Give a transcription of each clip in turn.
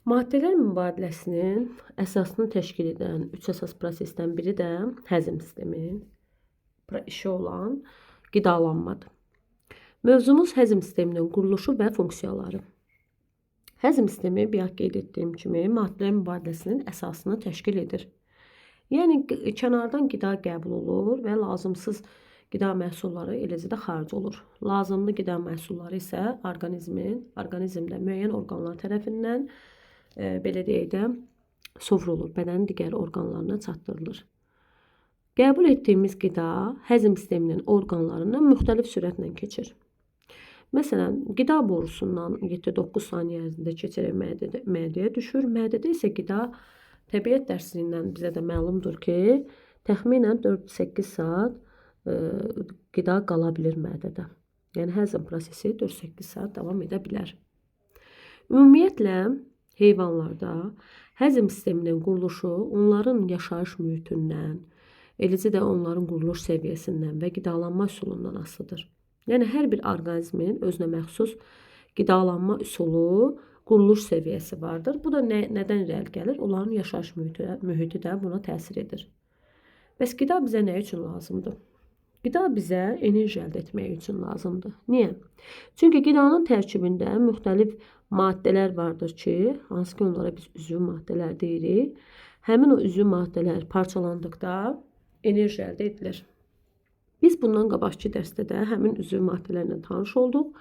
Maddələr mübadiləsinin əsasını təşkil edən 3 əsas prosesdən biri də həzm sistemi işi olan qidalanmadır. Mövzumuz həzm sisteminin quruluşu və funksiyaları. Həzm sistemi, bayaq qeyd etdiyim kimi, maddələr mübadiləsinin əsasını təşkil edir. Yəni, kənardan qida qəbul olunur və lazımsız qida məhsulları eləcə də xaric olur. Lazımlı qida məhsulları isə orqanizmdə müəyyən orqanlar tərəfindən belə deyək də sovrulur, bədənin digər orqanlarına çatdırılır. Qəbul etdiyimiz qida həzm sisteminin orqanlarından müxtəlif sürətlə keçir. Məsələn, qida borusundan 7-9 saniyə ərzində keçərək mədəyə düşür. Mədədə isə qida təbiət dərsliyindən bizə də məlumdur ki, təxminən 4-8 saat qida qala bilir mədədə. Yəni, həzm prosesi 4-8 saat davam edə bilər. Ümumiyyətlə, heyvanlarda həzm sisteminin quruluşu onların yaşayış mühitindən, eləcə də onların quruluş səviyyəsindən və qidalanma üsulundan asılıdır. Yəni, hər bir orqanizmin özünə məxsus qidalanma üsulu, quruluş səviyyəsi vardır. Bu da nədən irəli gəlir? Onların yaşayış mühiti də buna təsir edir. Bəs qida bizə nə üçün lazımdır? Qida bizə enerji əldə etmək üçün lazımdır. Niyə? Çünki qidanın tərkibində müxtəlif maddələr vardır ki, hansı ki onlara biz üzvü maddələr deyirik. Həmin o üzvü maddələr parçalandıqda enerji əldə edilir. Biz bundan qabaqki dərsdə də həmin üzvü maddələrlə tanış olduq.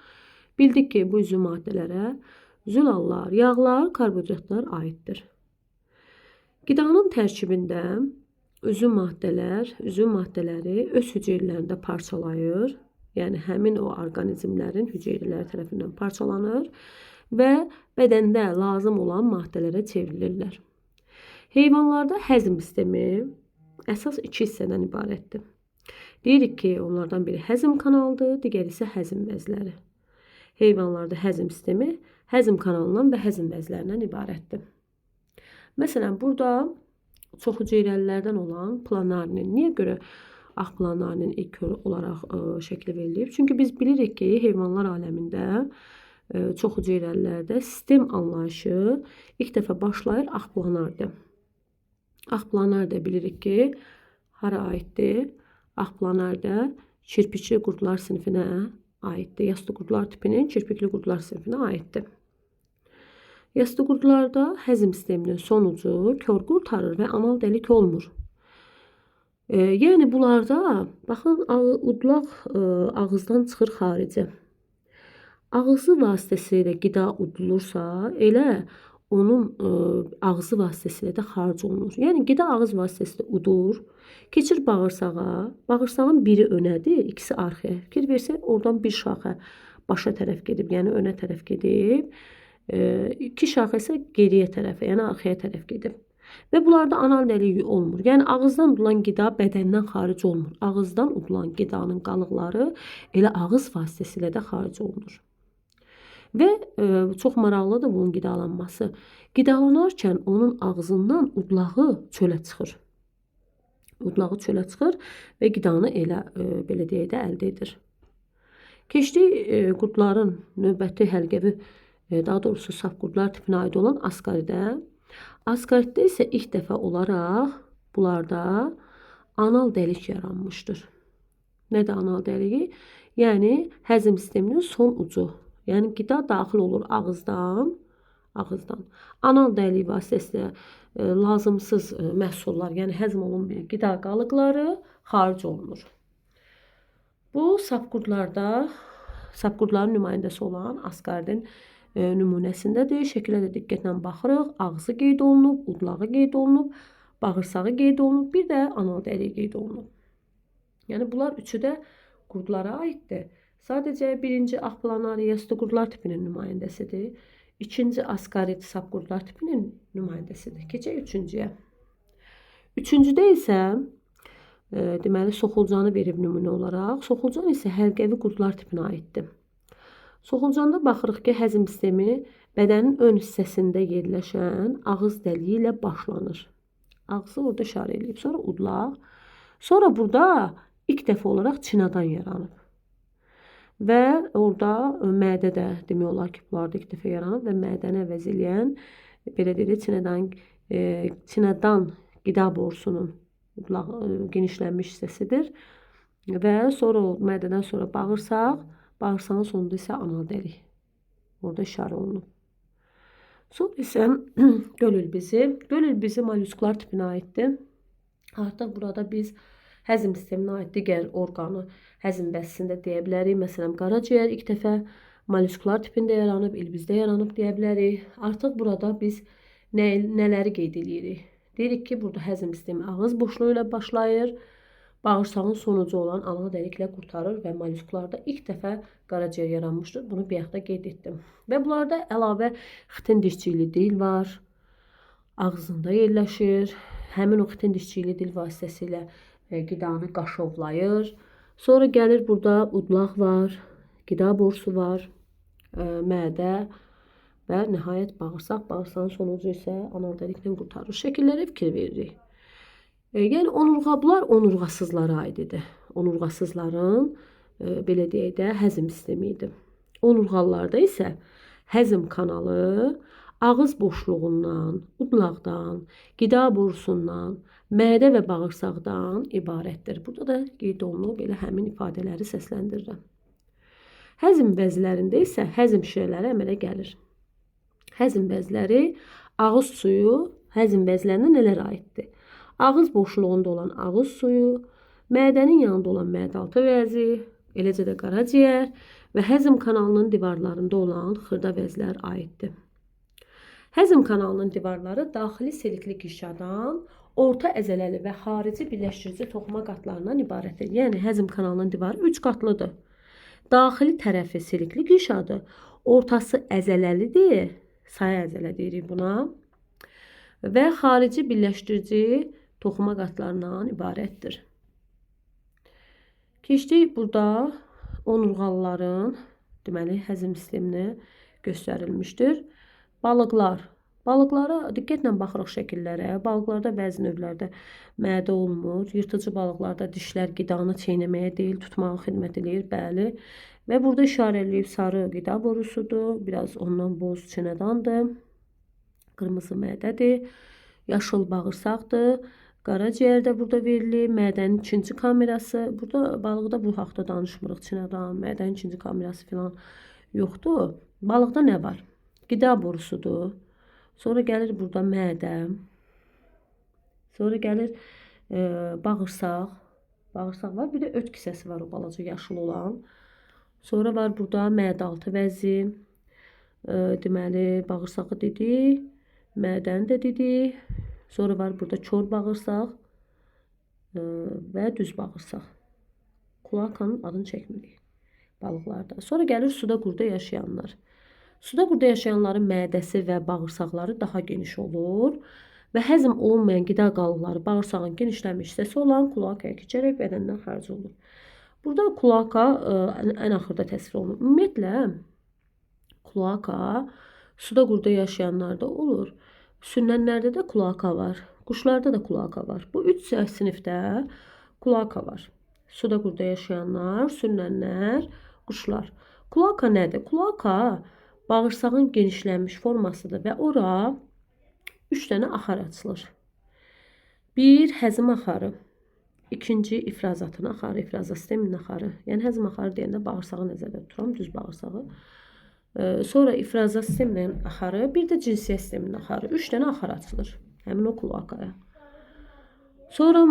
Bildik ki, bu üzvü maddələrə zülallar, yağlar, karbohidratlar aiddir. Qidanın tərkibində üzvü maddələri öz hüceyrələrində parçalayır. Yəni, həmin o orqanizmlərin hüceyrələri tərəfindən parçalanır və bədəndə lazım olan maddələrə çevrilirlər. Heyvanlarda həzm sistemi əsas 2 hissədən ibarətdir. Deyirik ki, onlardan biri həzm kanalıdır, digəri isə həzm vəzləri. Heyvanlarda həzm sistemi həzm kanalından və həzm vəzlərindən ibarətdir. Məsələn, burada çox hüceyrəlilərdən olan planarinin, niyə görə ağ planarinin ilk olaraq şəkli verilib? Çünki biz bilirik ki, heyvanlar aləmində çox hüceyrəlilərdə sistem anlayışı ilk dəfə başlayır ağ planardır. Ağ planar da bilirik ki, hara aiddir? Ağ planar da kirpikli qurdlar sinifinə aiddir. Yastı qurdlar tipinin kirpikli qurdlar sinifinə aiddir. Yastı qurdlarda həzm sisteminin sonucu kör qurtarır və anal dəlik olmur. Yəni, bunlarda, baxın, udlaq ağızdan çıxır xaricə. Ağzı vasitəsilə qida udulursa, elə onun ağzı vasitəsilə də xaric olunur. Yəni, qida ağız vasitəsilə udur, keçir bağırsağa, bağırsağın biri önədir, ikisi arxaya. Fikir versək, oradan bir şaxə başa tərəf gedib, yəni önə tərəf gedib, 2 şaxə isə geriyə tərəfə, yəni arxaya tərəf gedib. Və bunlarda anal dəligi olmur. Yəni, ağızdan udulan qida bədəndən xaric olmur. Ağızdan udulan qidanın qalıqları elə ağız vasitəsilə də xaric olunur. Və çox maraqlıdır bunun qidalanması. Qidalanarkən onun ağzından udlağı çölə çıxır. Udlağı çölə çıxır və qidanı elə, belə deyək də, əldə edir. Keçdik qurdların növbəti həlqəvi, daha doğrusu saf qurdlar tipinə aid olan askaridə. Askariddə isə ilk dəfə olaraq bunlarda anal dəlik yaranmışdır. Nədir anal dəligi? Yəni, həzm sisteminin son ucu. Yəni, qida daxil olur ağızdan. Anal dəliyi vasitəsilə lazımsız məhsullar, yəni həzm olunmayan qida qalıqları xaric olunur. Bu, safqurdların nümayəndəsi olan askaridin nümunəsindədir. Şəklə də diqqətlə baxırıq. Ağzı qeyd olunub, udlağı qeyd olunub, bağırsağı qeyd olunub, bir də anal dəliyi qeyd olunub. Yəni, bunlar üçü də qurdlara aiddir. Sadəcə birinci ağ planar yastı qurdlar tipinin nümayəndəsidir. İkinci askarid saf qurdlar tipinin nümayəndəsidir. Keçək üçüncüyə. Üçüncüdə isə deməli soxulcanı verib nümunə olaraq. Soxulcan isə həlqəvi qurdlar tipinə aiddir. Soxulcanda baxırıq ki, həzm sistemi bədənin ön hissəsində yerləşən ağız dəliyi ilə başlanır. Ağzı orada işarə edilib. Sonra udlaq. Sonra burada ilk dəfə olaraq çinadan yaranıb. Və orada mədə də demək olar ki, bunlarda ilk dəfə yaranıb və mədəni əvəz eləyən belə deyək, çinədan qida borusunun genişlənmiş hissəsidir. Və sonra mədədən sonra bağırsaq, bağırsağın sonunda isə anal dəlik. Orada işarə olunub. Sonra isə göl ilbizi. Göl ilbizi mollyusklar tipinə aiddir. Artıq burada biz həzm sisteminə aid digər orqanı həzm bəsində deyə bilərik. Məsələn, qaraciyər ilk dəfə mollyusklar tipində yaranıb, ilbizdə yaranıb deyə bilərik. Artıq burada biz nələri qeyd edirik? Deyirik ki, burada həzm sistemi ağız boşluğu ilə başlayır. Bağırsağın sonucu olan anal dəliklə qurtarır və mollyusklarda ilk dəfə qaraciyər yaranmışdır. Bunu bayaqda qeyd etdim. Və bunlarda əlavə xitin dişçikli dil var. Ağzında yerləşir. Həmin o xitin dişçikli dil vasitəsilə qidanı qaşovlayır. Sonra gəlir burada udlaq var, qida borusu var, mədə və nəhayət bağırsaq. Bağırsağın sonucu isə anal dəliklə qurtarır. Şəkillərə fikir veririk. Yəni onurğa, onurğasızlara aid idi. Onurğasızların belə deyək də həzm sistemi idi. Onurğalılarda isə həzm kanalı ağız boşluğundan, udlaqdan, qida borusundan, mədə və bağırsaqdan ibarətdir. Burada da qeyd olunub belə həmin ifadələri səsləndirirəm. Həzm vəzlərində isə həzm şirələri əmələ gəlir. Həzm vəzləri ağız suyu həzm vəzlərinə nələr aiddir? Ağız boşluğunda olan ağız suyu, mədənin yanında olan mədəaltı vəzi, eləcə də qaraciyər və həzm kanalının divarlarında olan xırda vəzlər aiddir. Həzm kanalının divarları daxili silikli qişadan, orta əzələli və xarici birləşdirici toxuma qatlarından ibarətdir. Yəni həzm kanalının divarı 3 qatlıdır. Daxili tərəfi silikli qişadır, ortası əzələlidir, sayı əzələ deyirik buna və xarici birləşdirici toxuma qatlarından ibarətdir. Keçdik burada onurğalıların deməli həzm sistemini göstərilmişdir. Balıqlar. Balıqlara diqqətlə baxırıq şəkillərə. Balıqlarda bəzi növlərdə mədə olmur. Yırtıcı balıqlarda dişlər qidanı çeynəməyə deyil, tutmağa xidmət edir. Bəli. Və burada işarə edilib sarı qida borusudur. Biraz ondan boz çinədandır. Qırmızı mədədir. Yaşıl bağırsaqdır. Qaraciyər də burada verilir. Mədənin ikinci kamerası. Burada balıqda bu haqda danışmırıq. Çinədan, mədənin ikinci kamerası falan yoxdur. Balıqda nə var? Qida borusudur. Sonra gəlir burada mədə. Sonra gəlir bağırsaq. Bağırsaq var. Bir də öt kisəsi var o balaca yaşıl olan. Sonra var burada mədəaltı vəzi. Deməli bağırsağı dedik. Mədəni də dedik. Sonra var burada kor bağırsaq və düz bağırsaq. Kloakanın adını çəkmirik balıqlarda. Sonra gəlir suda qurda yaşayanlar. Suda qurda yaşayanların mədəsi və bağırsaqları daha geniş olur və həzm olunmayan qida qalıqları bağırsağın genişlənmiş hissəsi olan kloakaya keçərək bədəndən xaric olur. Burada kloaka ən axırda təsvir olunur. Ümumiyyətlə kloaka suda qurda yaşayanlarda olur. Sünnənlərdə də kloaka var. Quşlarda da kloaka var. Bu 3 sinifdə kloaka var. Suda qurda yaşayanlar, sünnənlər, quşlar. Kloaka nədir? Kloaka bağırsağın genişlənmiş formasıdır və ora 3 dənə axar açılır. Bir həzm axarı. İkinci ifrazatın axarı, ifrazat sisteminin axarı. Yəni həzm axarı deyəndə bağırsağı nəzərdə tuturam, düz bağırsağı. Sonra ifrazat sisteminin axarı, bir də cinsiyyət sisteminin axarı. 3 dənə axar açılır. Həmin o kloakaya. Sonra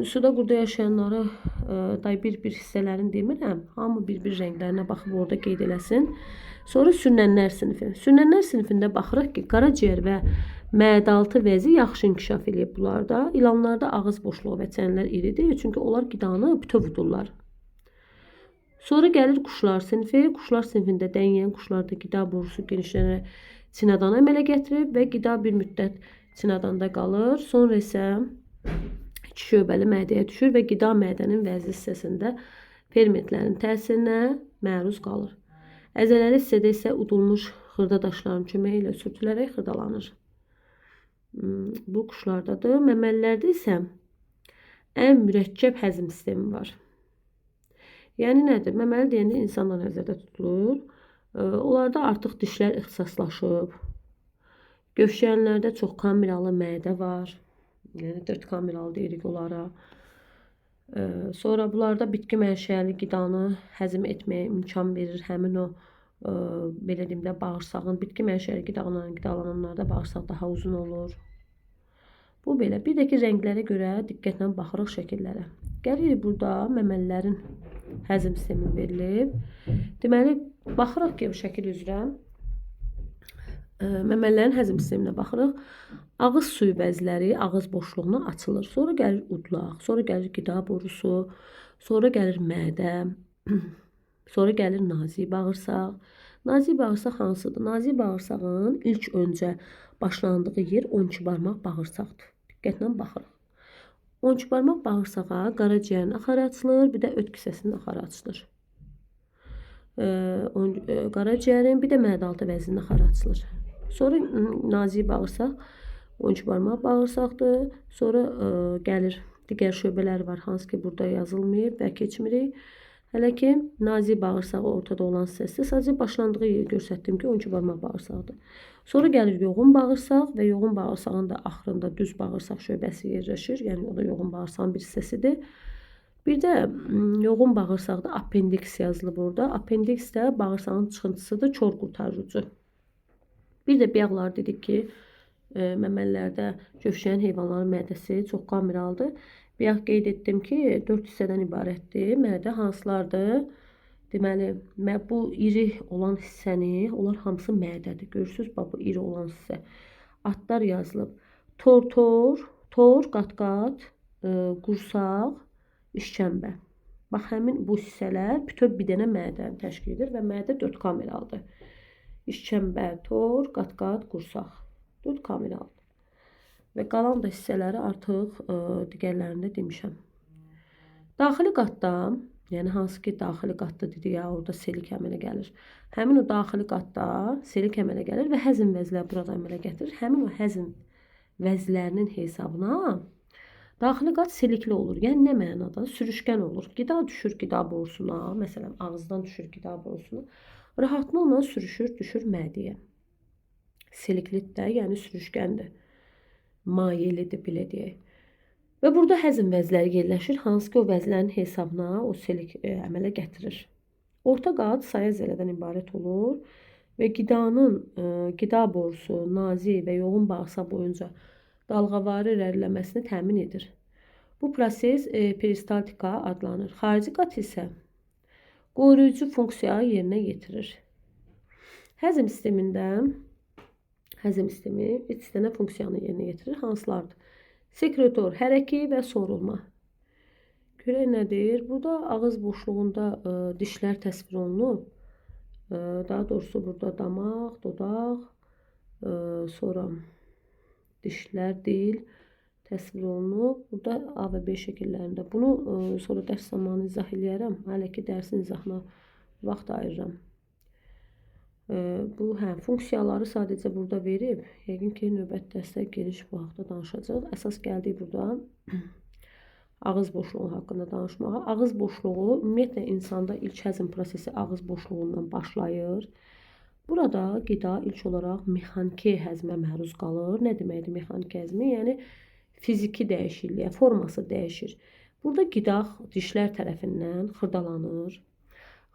suda qurda yaşayanları bir hissələrini demirəm. Hamı bir rənglərinə baxıb orada qeyd eləsin. Sonra sünnənlər sinifi. Sünnənlər sinifində baxırıq ki, qaraciyər və mədəaltı vəzi yaxşı inkişaf edib bunlarda. İlanlarda ağız boşluğu və çənələr iridir. Çünki onlar qidanı bütöv udurlar. Sonra gəlir quşlar sinifi. Quşlar sinifində dəniyən quşlarda qida borusu genişlənərək çinədana əmələ gətirib və qida bir müddət çinədanda qalır. Sonra isə iki şöbəli mədəyə düşür və qida mədənin vəzi hissəsində fermentlərin təsirinə məruz qalır. Əzələli hissədə isə udulmuş xırda daşların köməyi ilə sürtülərək xırdalanır. Bu quşlardadır. Məməlilərdə isə ən mürəkkəb həzm sistemi var. Yəni nədir? Məməli deyəndə insanlar nəzərdə tutulur. Onlarda artıq dişlər ixtisaslaşıb. Gövşəyənlərdə çox kameralı mədə var. Yəni 4 kameralı deyirik onlara. Sonra bunlarda bitki mənşəli qidanı həzm etməyə imkan verir. Həmin o belə deyim də bağırsağın bitki mənşəli qidalarla qidalananlarda bağırsaq daha uzun olur. Bu belə. Bir də ki rənglərə görə diqqətlə baxırıq şəkillərə. Gəlirik burada məməlilərin həzm sistemi verilib. Deməli baxırıq ki bu şəkil üzrə məməlilərin həzm sisteminə baxırıq. Ağız suyu bəzləri ağız boşluğuna açılır. Sonra gəlir udlaq, sonra gəlir qida borusu, sonra gəlir mədə, sonra gəlir nazik bağırsaq. Nazik bağırsaq hansıdır? Nazik bağırsağın ilk öncə başlandığı yer 12 barmaq bağırsaqdır. Diqqətlə baxırıq. 12 barmaq bağırsağa qaraciyərin axarı açılır, bir də öd kisəsinin axarı açılır. Qaraciyərin, bir də mədə-altı vəzinin axarı açılır. Sonra nazik bağırsaq 12 barmaq bağırsaqdır. Sonra gəlir digər şöbələr var, hansı ki burada yazılmayıb və keçmirik. Hələ ki nazik bağırsağı ortada olan hissəsi sadəcə başlandığı yeri göstərdim ki 12 barmaq bağırsaqdır. Sonra gəlir yoğun bağırsaq və yoğun bağırsağın da axırında düz bağırsaq şöbəsi yerləşir. Yəni o da yoğun bağırsağın bir hissəsidir. Bir də yoğun bağırsaqda apendiks yazılıb orada. Apendiks də bağırsağın çıxıntısıdır, çor qurtarıcı. Bir də bəyaqlar dedik ki, məməlilərdə gövşəyən heyvanların mədəsi çox kameralıdır. Bəyaq qeyd etdim ki, 4 hissədən ibarətdir. Mədə hansılardır? Deməli, bu iri olan hissəni, onlar hamısı mədədir. Görürsünüz, bu iri olan hissə. Adlar yazılıb. Tor, qat-qat, qursaq, işkəmbə. Bax, həmin bu hissələr bütöv bir dənə mədəni təşkil edir və mədə 4 kameralıdır. İşkəmbə, tor, qat-qat, qursaq. 4 kameralıdır. Və qalan da hissələri artıq digərlərində demişəm. Daxili qatda, yəni hansı ki daxili qatda dedik ya, orada selik əmələ gəlir. Həmin o daxili qatda selik əmələ gəlir və həzm vəzləri burada əmələ gətirir. Həmin o həzm vəzlərinin hesabına daxili qat selikli olur. Yəni nə mənada? Sürüşkən olur. Qida düşür qida borusuna, məsələn ağızdan düşür qida borusuna. Rahatlıqla sürüşür, düşür mədəyə. Seliklidir də, yəni sürüşkəndir. Mayelidir, belə deyək. Və burada həzm vəzləri yerləşir, hansı ki o vəzlərin hesabına o selik əmələ gətirir. Orta qat saya zələdən ibarət olur və qida borusu, nazik və yoğun bağırsaq boyunca dalğavari irəliləməsini təmin edir. Bu proses peristaltika adlanır. Xarici qat isə qoruyucu funksiya yerinə yetirir. Həzm sistemi 3 dənə funksiyanı yerinə yetirir. Hansılardır? Sekretor, hərəki və sorulma. Görək nədir? Burada ağız boşluğunda dişlər təsvir olunub. Daha doğrusu burada damaq, dodaq, sonra dişlər, dil təsvir olunub. Burada A və B şəkillərində. Bunu sonra dərs zamanı izah eləyərəm. Hələ ki dərsin izahına vaxt ayırıram. Bu funksiyaları sadəcə burada verib. Yəqin ki növbət dərsdə geniş bu haqda danışacaq. Əsas gəldik burada ağız boşluğu haqqında danışmağa. Ağız boşluğu ümumiyyətlə insanda ilk həzm prosesi ağız boşluğundan başlayır. Burada qida ilk olaraq mexaniki həzmə məruz qalır. Nə deməkdir mexaniki həzmi? Yəni fiziki dəyişikliyə, forması dəyişir. Burada qida dişlər tərəfindən xırdalanır.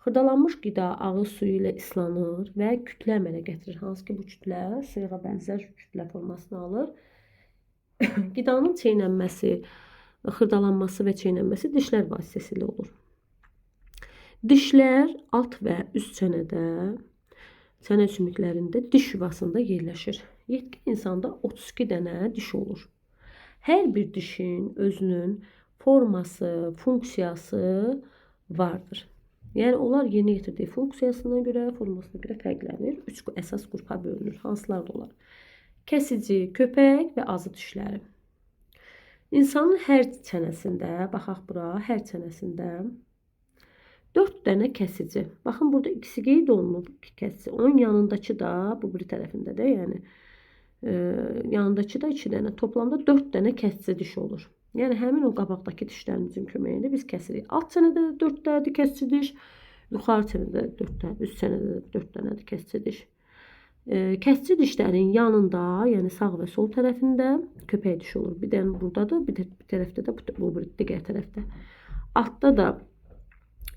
Xırdalanmış qida ağız suyu ilə islanır və kütlə əmələ gətirir. Hansı ki bu kütlə sıyığa bənzər kütlə formasını alır. Qidanın çeynənməsi, xırdalanması və çeynənməsi dişlər vasitəsilə olur. Dişlər alt və üst çənədə, çənə sümüklərində diş yuvasında yerləşir. Yetkin insanda 32 dənə diş olur. Hər bir dişin özünün forması, funksiyası vardır. Yəni onlar yerinə yetirdiyi funksiyasına görə, formasına görə fərqlənir. 3 əsas qrupa bölünür. Hansılar da olar? Kəsici, köpək və azı dişləri. İnsanın hər çənəsində, baxaq bura, hər çənəsində 4 dənə kəsici. Baxın burada ikisi qeyd olunub, 2 kəsici. Onun yanındakı da, bu biri tərəfində də, yəni yanındakı da 2 dənə. Toplamda 4 dənə kəsici diş olur. Yəni həmin o qabaqdakı dişlərimizin köməyi ilə biz kəsirik. Alt çənədə də 4 dənədir kəsici diş, yuxarı çənədə də 4 dənə, üst çənədə də 4 dənədir kəsici diş. Kəsici dişlərin yanında, yəni sağ və sol tərəfində köpək dişi olur. Bir dənə buradadır, bir tərəfdə də bu digər tərəfdə. Altda da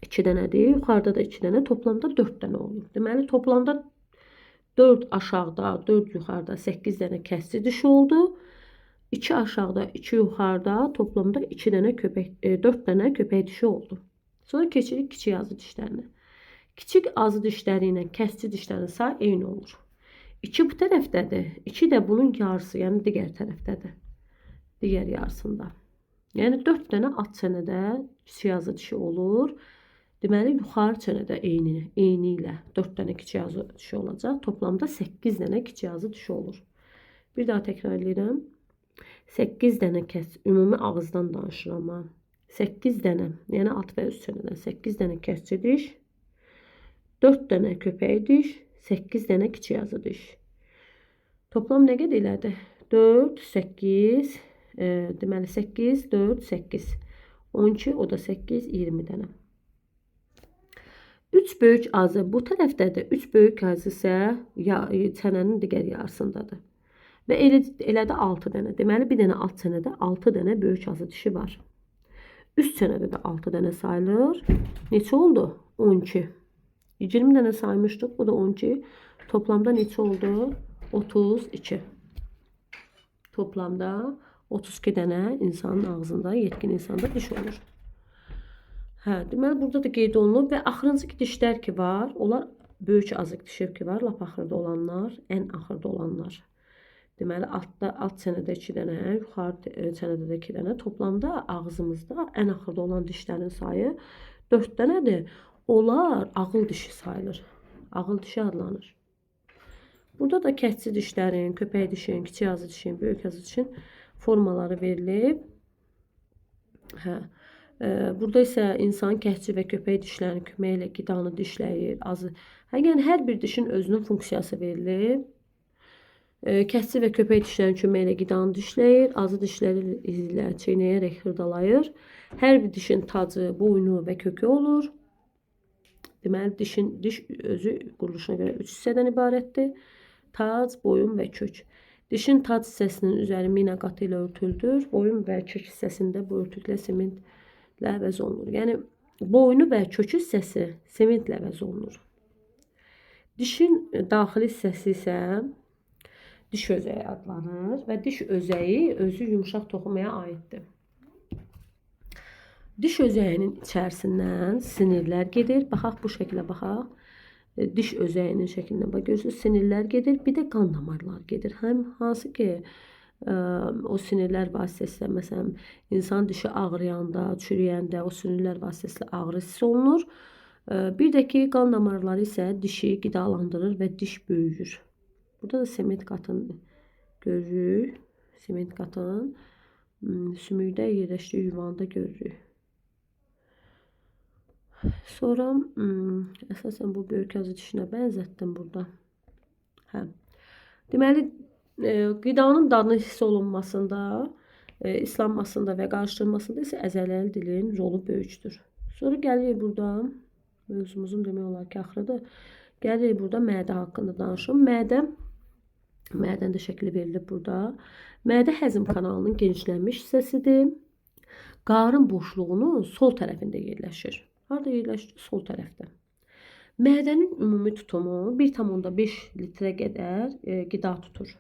2 dənədir, yuxarıda da 2 dənə, toplamda 4 dənə olur. Deməli toplamda 4 aşağıda, 4 yuxarıda 8 dənə kəsici dişi oldu. 2 aşağıda, 2 yuxarıda toplamda 4 dənə köpək dişi oldu. Sonra keçirik kiçik azı dişlərinə. Kiçik azı dişləri ilə kəsici dişlərin sayı eyni olur. 2 bu tərəfdədir, 2 də bunun yarısı, yəni digər tərəfdədir. Digər yarısında. Yəni 4 dənə alt çənədə kiçik azı dişi olur. Deməli yuxarı çənədə eyni ilə 4 dənə kiçik azı dişi olacaq. Toplamda 8 dənə kiçik azı dişi olur. Bir daha təkrar edirəm. 8 dənə ümumi ağızdan danışıram ha. 8 dənə, yəni alt və üst çənədən 8 dənə kəsici diş, 4 dənə köpək diş, 8 dənə kiçik azı diş. Toplam nə qədər elədi? 4, 8, deməli 8, 4, 8, 12, o da 8, 20 dənə. 3 böyük azı bu tərəfdədir, 3 böyük azı isə çənənin digər yarısındadır. Və elə də 6 dənə. Deməli bir dənə alt çənədə 6 dənə böyük azı dişi var. Üst çənədə də 6 dənə sayılır. Neçə oldu? 12. 20 dənə saymışdıq. Bu da 12. Toplamda neçə oldu? 32. Toplamda 32 dənə insanın ağzında, yetkin insanda diş olur. Deməli burada da qeyd olunub və axırıncı dişlər ki var, onlar böyük azıq dişi ki var, lap axırda olanlar, ən axırda olanlar. Deməli alt çənədə 2 dənə, yuxarı çənədə də 2 dənə. Toplamda ağzımızda ən axırda olan dişlərin sayı 4 dənədir. Onlar ağıl dişi sayılır. Ağıl dişi adlanır. Burada da kəsici dişlərin, köpək dişin, kiçik azı dişin, böyük azı dişin formaları verilib. Burada isə insan kəsici və köpək dişlərinin köməyi ilə qidanı dişləyir. Yəni hər bir dişin özünün funksiyası verilib. Kəsici və köpək dişlərinin köməyi ilə qidanı dişləyir. Azı dişləri ilə çeynəyərək xırdalayır. Hər bir dişin tacı, boynu və kökü olur. Deməli diş özü quruluşuna görə 3 hissədən ibarətdir. Tac, boyun və kök. Dişin tac hissəsinin üzəri mina qatı ilə örtüldür. Boyun və kök hissəsində bu örtüklə sementlə əvəz olunur. Yəni boynu və kök hissəsi sementlə əvəz olunur. Dişin daxili hissəsi isə diş özəyi adlanır və diş özəyi özü yumşaq toxumaya aiddir. Diş özəyinin içərisindən sinirlər gedir. Baxaq bu şəklə baxaq. Diş özəyinin şəklinə bax görürsünüz, sinirlər gedir, bir də qan damarlar gedir. Həm hansı ki o sinirlər vasitəsilə məsələn insan dişi ağrıyanda, çürüyəndə o sinirlər vasitəsilə ağrı hiss olunur. Bir də ki qan damarları isə dişi qidalandırır və diş böyüyür. Burada da sement qatını görürük. Sement qatının sümükdə yerləşdiyi yuvanı da görürük. Sonra əsasən bu böyük azı dişinə bənzətdim burada. Deməli qidanın dadının hiss olunmasında, islanmasında və qarışdırılmasında isə əzələli dilin rolu böyükdür. Sonra gəlirik burada, mövzumuzun demək olar ki axırıdır. Gəlirik burada mədə haqqında danışım. Mədənin də şəkli verilib burada. Mədə həzm kanalının genişlənmiş hissəsidir. Qarın boşluğunun sol tərəfində yerləşir. Harada yerləşir? Sol tərəfdə. Mədənin ümumi tutumu 1,5 litrə qədər qida tutur.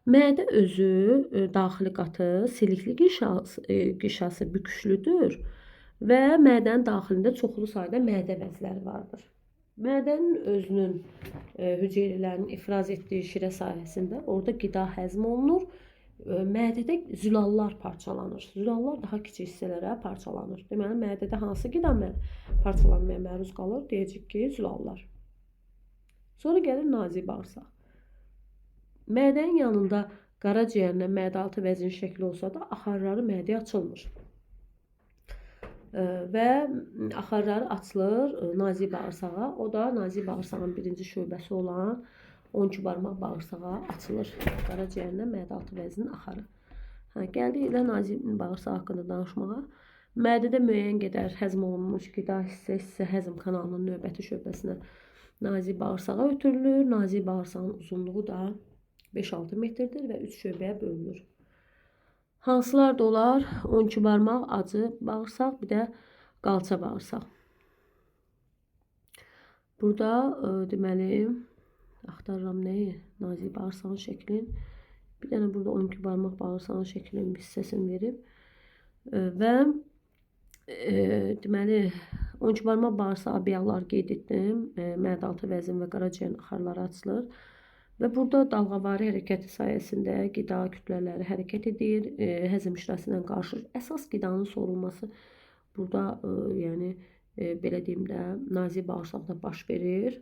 Mədə özü daxili qatı, silikli qişası büküşlüdür və mədənin daxilində çoxlu sayda mədə vəzləri vardır. Mədənin özünün hüceyrələrinin ifraz etdiyi şirə sayəsində orada qida həzm olunur. Mədədə zülallar parçalanır. Zülallar daha kiçik hissələrə parçalanır. Deməli, mədədə hansı qida parçalanmaya məruz qalır? Deyəcək ki, zülallar. Sonra gəlir nazik bağırsaq. Mədənin yanında qaraciyərlə mədəaltı vəzin şəkli olsa da, axarları mədəyə açılmır. Və axarları açılır nazik bağırsağa. O da nazik bağırsağın birinci şöbəsi olan 12 barmaq bağırsağa açılır. Qaraciyərlə mədəaltı vəzinin axarı. Gəldik elə nazik bağırsaq haqqında danışmağa. Mədədə müəyyən qədər həzm olunmuş qida hissə həzm kanalının növbəti şöbəsinə nazik bağırsağa ötürülür. Nazik bağırsağın uzunluğu da 5-6 metrdir və 3 şöbəyə bölünür. Hansılar da olar? 12 barmaq acı bağırsaq, bir də qalça bağırsaq. Burada deməli axtarıram nəyi? Nazik bağırsağın şəklin. Bir dənə burada 12 barmaq bağırsağın şəklinin hissəsini verib. Və deməli 12 barmaq bağırsaq obyektlər qeyd etdim. Mədə-altı vəzin və qaraciyərin axarları açılır. Və burada dalğavari hərəkəti sayəsində qida kütlələri hərəkət edir, həzm işləsinə qarşı. Əsas qidanın sorulması burada yəni belə deyim də nazik bağırsaqda baş verir.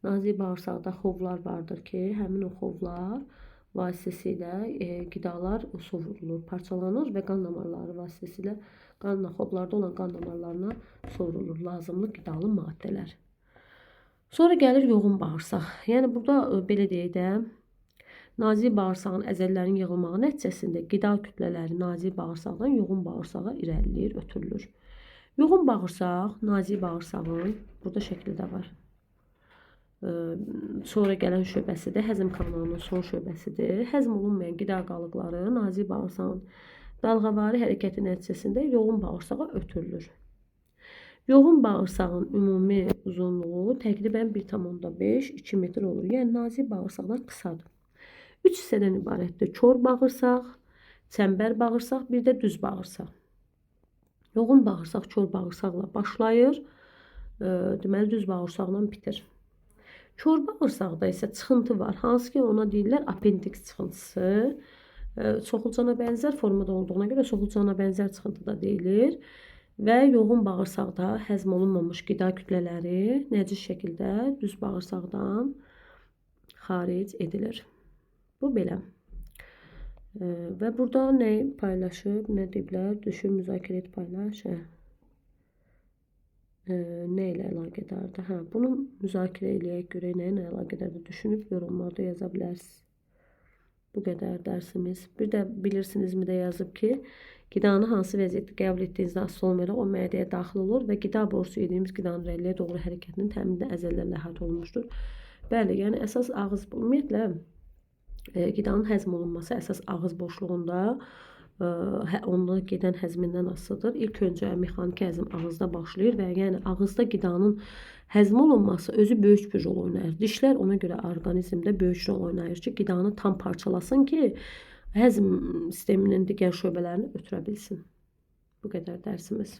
Nazik bağırsaqda xovlar vardır ki, həmin o xovlar vasitəsilə qidalar sovrulur, parçalanır və qan damarları vasitəsilə xovlarda olan qan damarlarına sovrulur lazımlı qidalı maddələr. Sonra gəlir yoğun bağırsaq. Yəni burada belə deyək də, nazik bağırsağın əzələlərin yığılmağı nəticəsində qida kütlələri nazik bağırsaqdan yoğun bağırsağa irəliləyir, ötürülür. Yoğun bağırsaq, nazik bağırsağın burada şəkli də var. Sonra gələn şöbəsidir, həzm kanalının son şöbəsidir. Həzm olunmayan qida qalıqları nazik bağırsağın dalğavari hərəkəti nəticəsində yoğun bağırsağa ötürülür. Yoğun bağırsağın ümumi uzunluğu təqribən 1,5-2 metr olur. Yəni nazik bağırsaqlar qısadır. 3 hissədən ibarətdir. Kor bağırsaq, çəmbər bağırsaq, bir də düz bağırsaq. Yoğun bağırsaq kor bağırsaqla başlayır. Deməli düz bağırsaqla bitir. Kor bağırsaqda isə çıxıntı var. Hansı ki ona deyirlər apendiks çıxıntısı. Çoxulcana bənzər formada olduğuna görə çoxulcana bənzər çıxıntı da deyilir. Və yoğun bağırsaqda həzm olunmamış qida kütlələri nəcis şəkildə düz bağırsaqdan xaric edilir. Bu belə. Və burada nə paylaşıb, nə deyiblər? Düşün, müzakirə et, paylaş. Nə ilə əlaqədardır? Bunu müzakirə eləyək, görək nə ilə əlaqədardır. Düşünüb yorumlarda yaza bilərsiniz. Bu qədər dərsimiz. Bir də bilirsinizmi də yazıb ki, qidanı hansı vəziyyətdə qəbul etdiyinizdə asılı olmayaraq o mədəyə daxil olur və qida borusu yediyimiz qidanın irəliyə doğru hərəkətinin təminində əzələlərlə əhatə olunmuşdur. Bəli, yəni əsas ağız, ümumiyyətlə qidanın həzm olunması əsas ağız boşluğunda onda gedən həzmindən asılıdır. İlk öncə mexaniki həzm ağızda başlayır və yəni ağızda qidanın həzm olunması özü böyük bir rol oynayır. Dişlər ona görə orqanizmdə böyük rol oynayır ki, qidanı tam parçalasın ki, həzm sisteminin digər şöbələrini ötürə bilsin. Bu qədər dərsimiz.